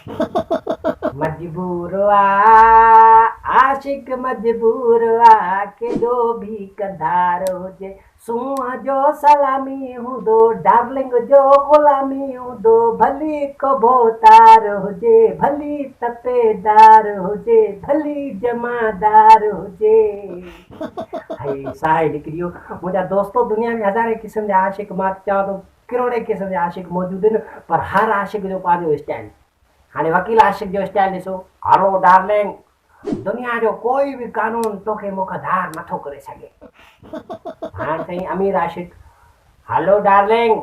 मजबूर आशिक मजबूर केॾो बि कंधार हुजे सूंहं जो सलामी हूंदो डार्लिंग जो ग़ुलामी हूंदो भली कबूतार हुजे भली तपेदार हुजे भली जमादार हुजे। हाय साह निकिरी वियो। मुंहिंजा दोस्तो दुनिया में हज़ारे क़िस्म जा आशिक मां चवां थो किरोड़े क़िस्म जा आशिक मौजूदु आहिनि पर हर आशिक जो पंहिंजो स्टाइल। हाणे वकील आशिक जो स्टाइल ॾिसो। हलो डार्लिंग दुनिया जो कोई बि कानून तोखे मुखधार नथो करे सघे। हाणे साईं अमीर आशिक हलो डार्लिंग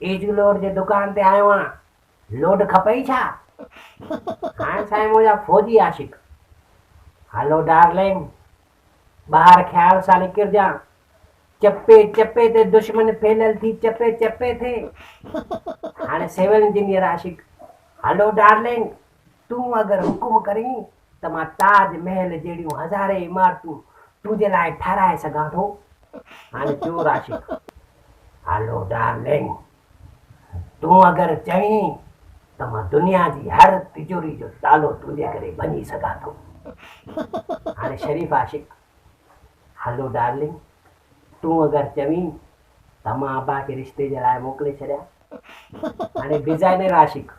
ईज लोड जे दुकान ते आयो आहियां लोड खपई छा। हाणे साईं मुंहिंजा फौजी आशिक हलो डार्लिंग ॿाहिरि ख़्याल सां निकिरजां चपे चपे ते दुश्मन फैलियल थी चपे चपे थे। हाणे सिविल इंजीनियर आशिक हलो डार्लिंग तूं अगरि हुकुम करीं त मां ताज महल जहिड़ियूं हज़ारे इमारतूं तुंहिंजे लाइ ठाराए सघां थो। हाणे चोर आशिक हलो डार्लिंग तूं अगरि चईं त मां दुनिया जी हर तिजोरी जो तालो तुंहिंजे करे भञी सघां थो। हाणे शरीफ़ आशिक हलो डार्लिंग तूं अगरि चवीं त मां अबा खे रिश्ते जे लाइ मोकिले छॾियां। हाणे डिज़ाइनर आशिक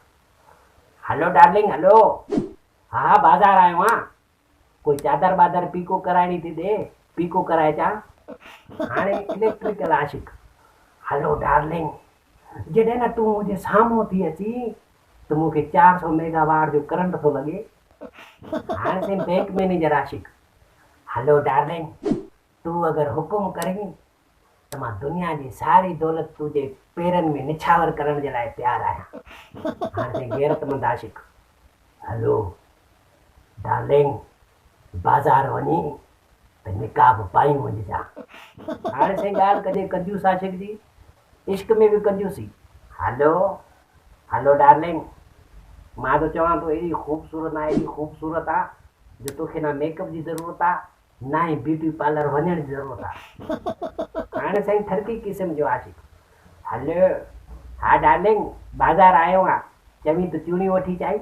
हलो डार्लिंग हलो हा बाज़ार आयो आहियां कोई चादर बादर पीको कराइणी थी ॾे पीको कराइजां। हाणे इलेक्ट्रिकल आशिक हलो डार्लिंग जॾहिं न तूं मुंहिंजे साम्हूं थी अची त मूंखे 400 मेगावाट जो करंट थो लॻे। हाणे साईं बैंक मैनेजर आशिक हलो डार्लिंग तूं अगरि हुकुम करीं त मां दुनिया जी सारी दौलत तुंहिंजे पेरनि में निछावर करण जे लाइ तयारु आहियां। हाणे साईं गैरतमंद आशिक हलो डार्लिंग बाज़ार वञी त निकाब पाई वञिजां। हाणे साईं ॻाल्हि कजे कंजूस आशिक जी इश्क में बि कंजूसी हलो हलो डार्लिंग मां तो चवां थो एॾी ख़ूबसूरत आहे एॾी ख़ूबसूरत आहे जो तोखे ना मेकअप जी ज़रूरत आहे ना ई ब्यूटी पार्लर वञण जी ज़रूरत आहे। हाणे साईं थर्की क़िस्म जो आशिक हलो हा डार्लिंग बाज़ार आयो आहे चवीं त चूड़ियूं वठी चाई।